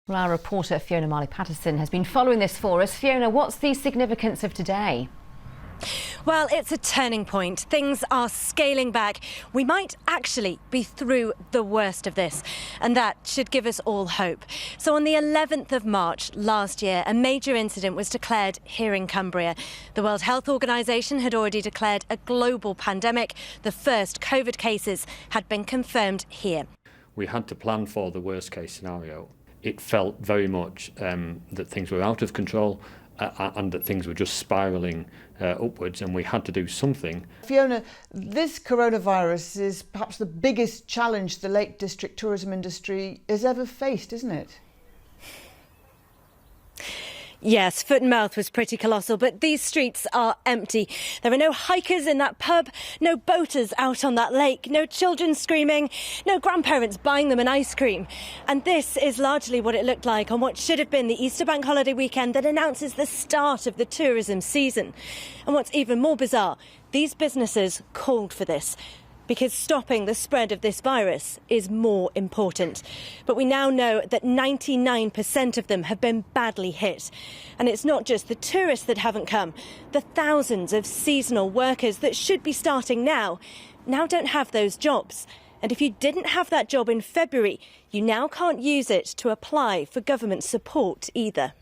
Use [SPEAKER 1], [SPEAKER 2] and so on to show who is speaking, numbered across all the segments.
[SPEAKER 1] Well, our reporter Fiona Marley Paterson has been following this for us. Fiona, what's the significance of today?
[SPEAKER 2] Well, it's a turning point. Things are scaling back. We might actually be through the worst of this, and that should give us all hope. So on the 11th of March last year, a major incident was declared here in Cumbria. The World Health Organization had already declared a global pandemic. The first COVID cases had been confirmed here.
[SPEAKER 3] We had to plan for the worst case scenario. It felt very much that things were out of control and that things were just spiralling upwards, and we had to do something.
[SPEAKER 4] Fiona, this coronavirus is perhaps the biggest challenge the Lake District tourism industry has ever faced, isn't it?
[SPEAKER 2] Yes, foot and mouth was pretty colossal, but these streets are empty. There are no hikers in that pub, no boaters out on that lake, no children screaming, no grandparents buying them an ice cream. And this is largely what it looked like on what should have been the Easter bank holiday weekend that announces the start of the tourism season. And what's even more bizarre, these businesses called for this, because stopping the spread of this virus is more important. But we now know that 99% of them have been badly hit. And it's not just the tourists that haven't come. The thousands of seasonal workers that should be starting now don't have those jobs. And if you didn't have that job in February, you now can't use it to apply for government support either.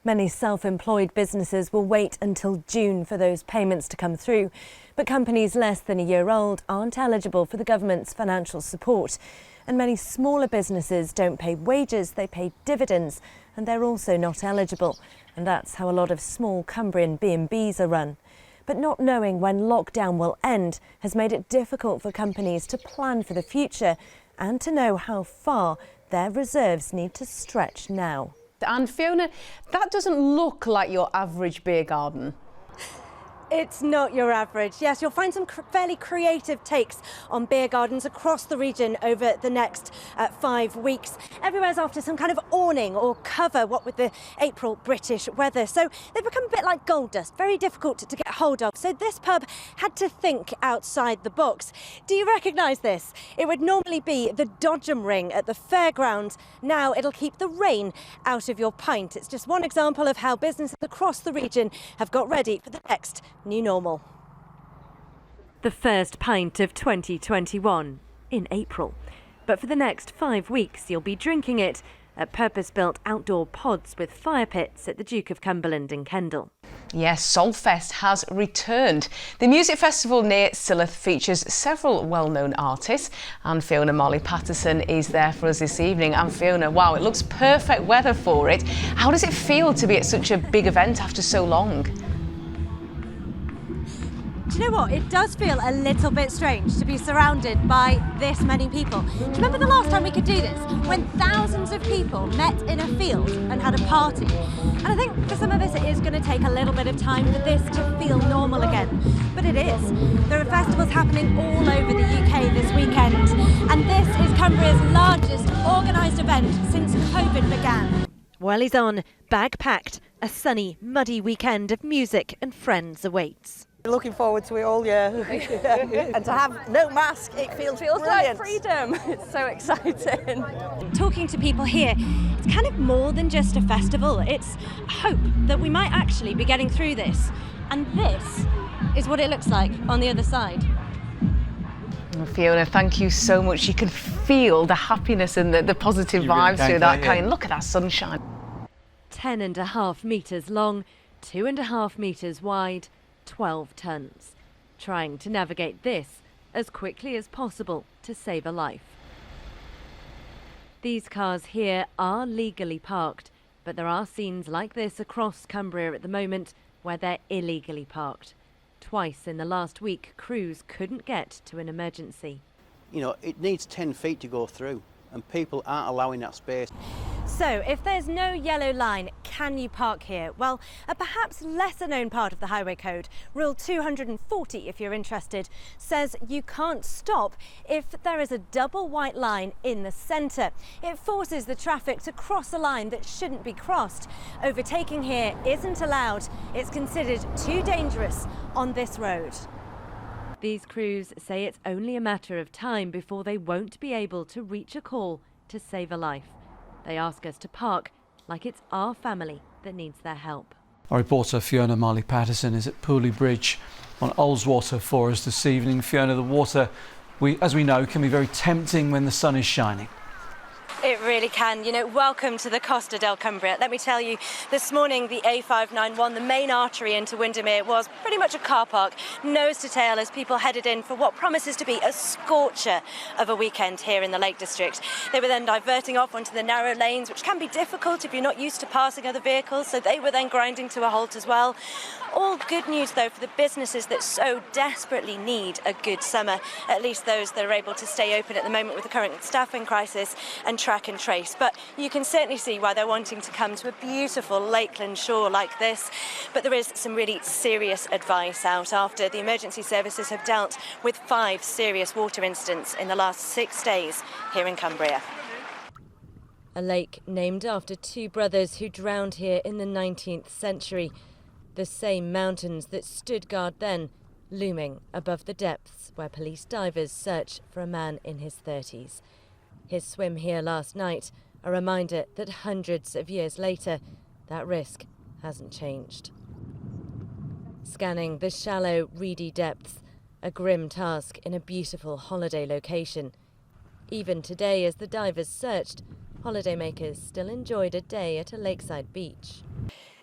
[SPEAKER 2] Many self-employed businesses will wait until June for those payments to come through. But companies less than a year old aren't eligible for the government's financial support. And many smaller businesses don't pay wages, they pay dividends, and they're also not eligible. And that's how a lot of small Cumbrian B&Bs are run. But not knowing when lockdown will end has made it difficult for companies to plan for the future and to know how far their reserves need to stretch now.
[SPEAKER 1] And Fiona, that doesn't look like your average beer garden.
[SPEAKER 2] It's not your average. Yes, you'll find some fairly creative takes on beer gardens across the region over the next 5 weeks. Everywhere's after some kind of awning or cover, what with the April British weather. So they've become a bit like gold dust, very difficult to get hold of. So this pub had to think outside the box. Do you recognise this? It would normally be the Dodgem ring at the fairgrounds. Now it'll keep the rain out of your pint. It's just one example of how businesses across the region have got ready for the next new normal. The first pint of 2021 in April. But for the next 5 weeks, you'll be drinking it at purpose-built outdoor pods with fire pits at the Duke of Cumberland in Kendal.
[SPEAKER 1] Yes, Solfest has returned. The music festival near Silloth features several well-known artists, and Fiona Marley Paterson is there for us this evening. And Fiona, wow, it looks perfect weather for it. How does it feel to be at such a big event after so long?
[SPEAKER 2] Do you know what? It does feel a little bit strange to be surrounded by this many people. Do you remember the last time we could do this? When thousands of people met in a field and had a party. And I think for some of us it is going to take a little bit of time for this to feel normal again. But it is. There are festivals happening all over the UK this weekend. And this is Cumbria's largest organised event since COVID began. Well, he's on, bag packed. A sunny, muddy weekend of music and friends awaits.
[SPEAKER 5] Looking forward to it all year. And to have no mask, it feels brilliant.
[SPEAKER 6] Like freedom. It's so exciting.
[SPEAKER 2] Talking to people here, it's kind of more than just a festival. It's hope that we might actually be getting through this. And this is what it looks like on the other side.
[SPEAKER 1] Well, Fiona, thank you so much. You can feel the happiness and the positive vibes through that kind. Look at that sunshine.
[SPEAKER 2] 10.5 metres long, 2.5 metres wide, 12 tonnes. Trying to navigate this as quickly as possible to save a life. These cars here are legally parked, but there are scenes like this across Cumbria at the moment where they're illegally parked. Twice in the last week, crews couldn't get to an emergency.
[SPEAKER 7] You know, it needs 10 feet to go through, and people aren't allowing that space.
[SPEAKER 2] So, if there's no yellow line, can you park here? Well, a perhaps lesser known part of the Highway Code, Rule 240 if you're interested, says you can't stop if there is a double white line in the centre. It forces the traffic to cross a line that shouldn't be crossed. Overtaking here isn't allowed. It's considered too dangerous on this road. These crews say it's only a matter of time before they won't be able to reach a call to save a life. They ask us to park like it's our family that needs their help.
[SPEAKER 8] Our reporter Fiona Marley Paterson is at Pooley Bridge on Ullswater for us this evening. Fiona, the water, as we know, can be very tempting when the sun is shining.
[SPEAKER 2] It really can. You know, welcome to the Costa del Cumbria. Let me tell you, this morning the A591, the main artery into Windermere, was pretty much a car park, nose to tail, as people headed in for what promises to be a scorcher of a weekend here in the Lake District. They were then diverting off onto the narrow lanes, which can be difficult if you're not used to passing other vehicles, so they were then grinding to a halt as well. All good news, though, for the businesses that so desperately need a good summer, at least those that are able to stay open at the moment with the current staffing crisis and track and trace. But you can certainly see why they're wanting to come to a beautiful lakeland shore like this. But there is some really serious advice out after the emergency services have dealt with 5 serious water incidents in the last 6 days here in Cumbria. A lake named after 2 brothers who drowned here in the 19th century. The same mountains that stood guard then, looming above the depths where police divers search for a man in his 30s. His swim here last night, a reminder that hundreds of years later, that risk hasn't changed. Scanning the shallow, reedy depths, a grim task in a beautiful holiday location. Even today, as the divers searched, holidaymakers still enjoyed a day at a lakeside beach.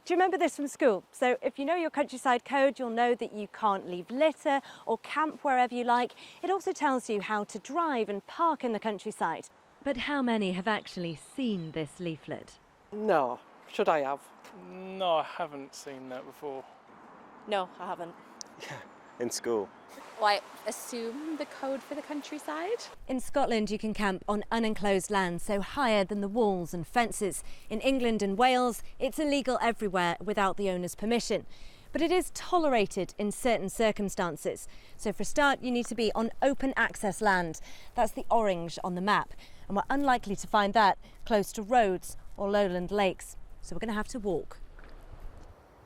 [SPEAKER 2] Do you remember this from school? So if you know your countryside code, you'll know that you can't leave litter or camp wherever you like. It also tells you how to drive and park in the countryside. But how many have actually seen this leaflet?
[SPEAKER 9] No. Should I have?
[SPEAKER 10] No, I haven't seen that before.
[SPEAKER 6] No, I haven't.
[SPEAKER 9] Yeah, in school.
[SPEAKER 6] Well, I assume the code for the countryside.
[SPEAKER 2] In Scotland, you can camp on unenclosed land, so higher than the walls and fences. In England and Wales, it's illegal everywhere without the owner's permission. But it is tolerated in certain circumstances. So for a start, you need to be on open access land. That's the orange on the map. And we're unlikely to find that close to roads or lowland lakes. So we're going to have to walk.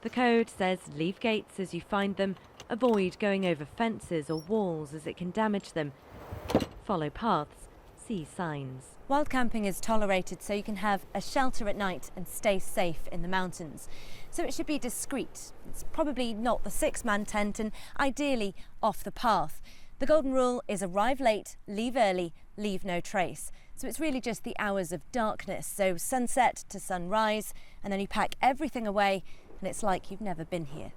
[SPEAKER 2] The code says leave gates as you find them, avoid going over fences or walls as it can damage them, follow paths, see signs. Wild camping is tolerated so you can have a shelter at night and stay safe in the mountains. So it should be discreet. It's probably not the 6-man tent and ideally off the path. The golden rule is arrive late, leave early, leave no trace. So it's really just the hours of darkness, so sunset to sunrise, and then you pack everything away and it's like you've never been here.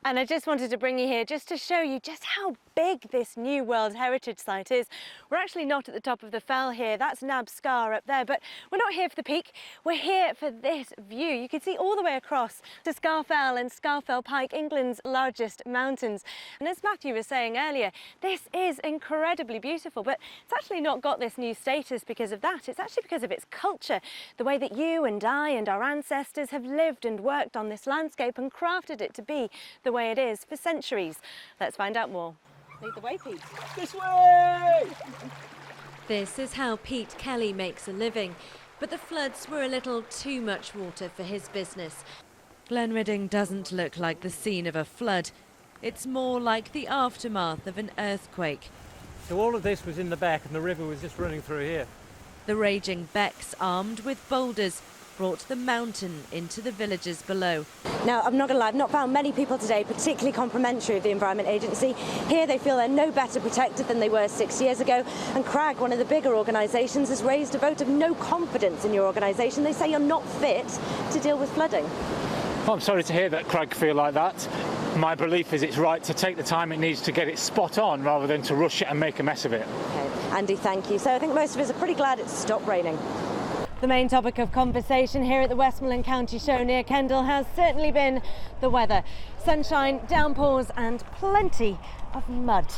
[SPEAKER 2] And I just wanted to bring you here just to show you just how big this new World Heritage Site is. We're actually not at the top of the fell here, that's Nab Scar up there, but we're not here for the peak, we're here for this view. You can see all the way across to Scafell and Scafell Pike, England's largest mountains. And as Matthew was saying earlier, this is incredibly beautiful, but it's actually not got this new status because of that. It's actually because of its culture, the way that you and I and our ancestors have lived and worked on this landscape and crafted it to be the way it is for centuries. Let's find out more.
[SPEAKER 6] Lead the way, Pete.
[SPEAKER 9] This way!
[SPEAKER 2] This is how Pete Kelly makes a living, but the floods were a little too much water for his business. Glenridding doesn't look like the scene of a flood. It's more like the aftermath of an earthquake.
[SPEAKER 11] So all of this was in the back and the river was just running through here.
[SPEAKER 2] The raging becks, armed with boulders, brought the mountain into the villages below. Now, I'm not going to lie, I've not found many people today particularly complimentary of the Environment Agency. Here they feel they're no better protected than they were 6 years ago. And CRAG, one of the bigger organisations, has raised a vote of no confidence in your organisation. They say you're not fit to deal with flooding.
[SPEAKER 12] I'm sorry to hear that CRAG feel like that. My belief is it's right to take the time it needs to get it spot on rather than to rush it and make a mess of it.
[SPEAKER 2] Okay. Andy, thank you. So I think most of us are pretty glad it's stopped raining. The main topic of conversation here at the Westmoreland County Show near Kendal has certainly been the weather. Sunshine, downpours and plenty of mud.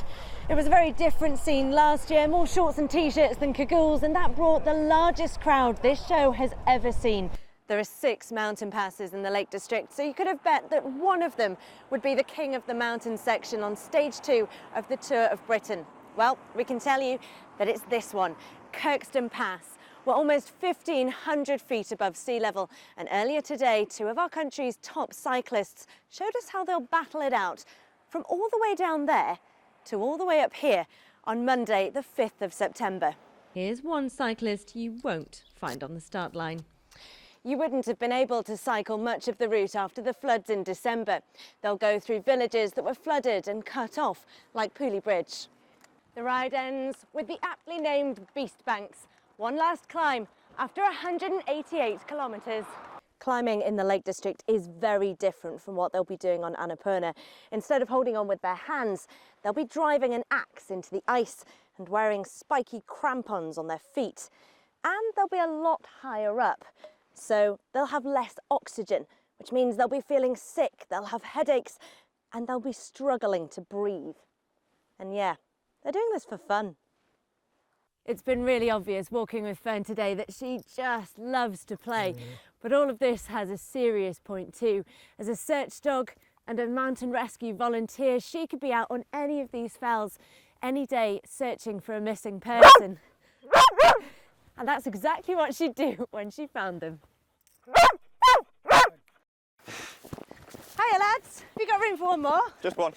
[SPEAKER 2] It was a very different scene last year, more shorts and t-shirts than cagoules, and that brought the largest crowd this show has ever seen. There are 6 mountain passes in the Lake District, so you could have bet that one of them would be the King of the Mountain section on stage 2 of the Tour of Britain. Well, we can tell you that it's this one, Kirkstone Pass. We're almost 1,500 feet above sea level, and earlier today, 2 of our country's top cyclists showed us how they'll battle it out from all the way down there to all the way up here on Monday, the 5th of September. Here's one cyclist you won't find on the start line. You wouldn't have been able to cycle much of the route after the floods in December. They'll go through villages that were flooded and cut off, like Pooley Bridge. The ride ends with the aptly named Beast Banks. One last climb after 188 kilometres. Climbing in the Lake District is very different from what they'll be doing on Annapurna. Instead of holding on with their hands, they'll be driving an axe into the ice and wearing spiky crampons on their feet. And they'll be a lot higher up. So they'll have less oxygen, which means they'll be feeling sick, they'll have headaches, and they'll be struggling to breathe. And yeah, they're doing this for fun. It's been really obvious walking with Fern today that she just loves to play. But all of this has a serious point too. As a search dog and a mountain rescue volunteer, she could be out on any of these fells any day searching for a missing person. And that's exactly what she'd do when she found them. Hiya lads, have you got room for one more?
[SPEAKER 13] Just one.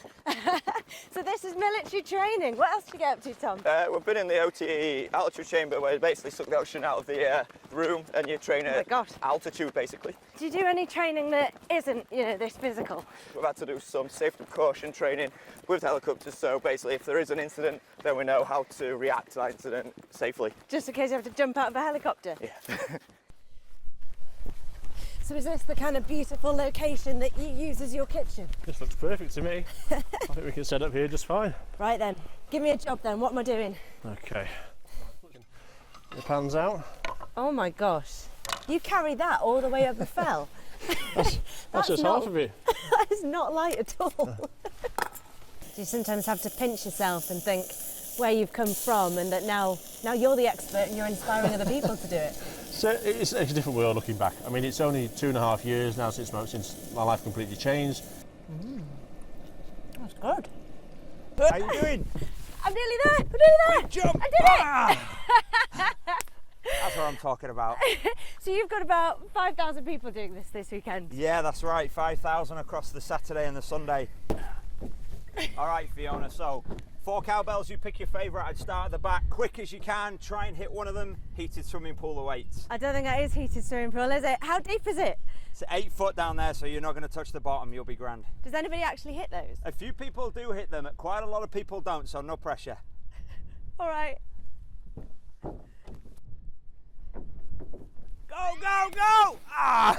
[SPEAKER 2] So this is military training. What else did you get up to, Tom?
[SPEAKER 13] We've been in the OTE altitude chamber where you basically suck the oxygen out of the room and you train at altitude basically.
[SPEAKER 2] Do you do any training that isn't, this physical?
[SPEAKER 13] We've had to do some safety precaution training with helicopters, so basically if there is an incident then we know how to react to that incident safely.
[SPEAKER 2] Just in case you have to jump out of a helicopter?
[SPEAKER 13] Yeah.
[SPEAKER 2] So is this the kind of beautiful location that you use as your kitchen?
[SPEAKER 9] This looks perfect to me. I think we can set up here just fine.
[SPEAKER 2] Right then, give me a job then. What am I doing?
[SPEAKER 9] Okay. The pan's out.
[SPEAKER 2] Oh my gosh. You carry that all the way up the fell?
[SPEAKER 9] That's just half of it.
[SPEAKER 2] That is not light at all. You sometimes have to pinch yourself and think where you've come from and that now you're the expert and you're inspiring other people to do it.
[SPEAKER 9] So it's a different world looking back. I mean, it's only 2.5 years now since my life completely changed.
[SPEAKER 2] That's good.
[SPEAKER 7] How you doing?
[SPEAKER 2] I'm nearly there. I'm nearly there.
[SPEAKER 7] Quick jump.
[SPEAKER 2] I did it.
[SPEAKER 7] That's what I'm talking about.
[SPEAKER 2] So you've got about 5,000 people doing this weekend.
[SPEAKER 7] Yeah, that's right. 5,000 across the Saturday and the Sunday. All right, Fiona. So 4 cowbells, you pick your favourite. I'd start at the back, quick as you can. Try and hit one of them. Heated swimming pool awaits.
[SPEAKER 2] I don't think that is heated swimming pool, is it? How deep is it?
[SPEAKER 7] It's 8 foot down there, so you're not going to touch the bottom. You'll be grand.
[SPEAKER 2] Does anybody actually hit those?
[SPEAKER 7] A few people do hit them. Quite a lot of people don't, so no pressure.
[SPEAKER 2] All right.
[SPEAKER 7] Go, go, go! Ah!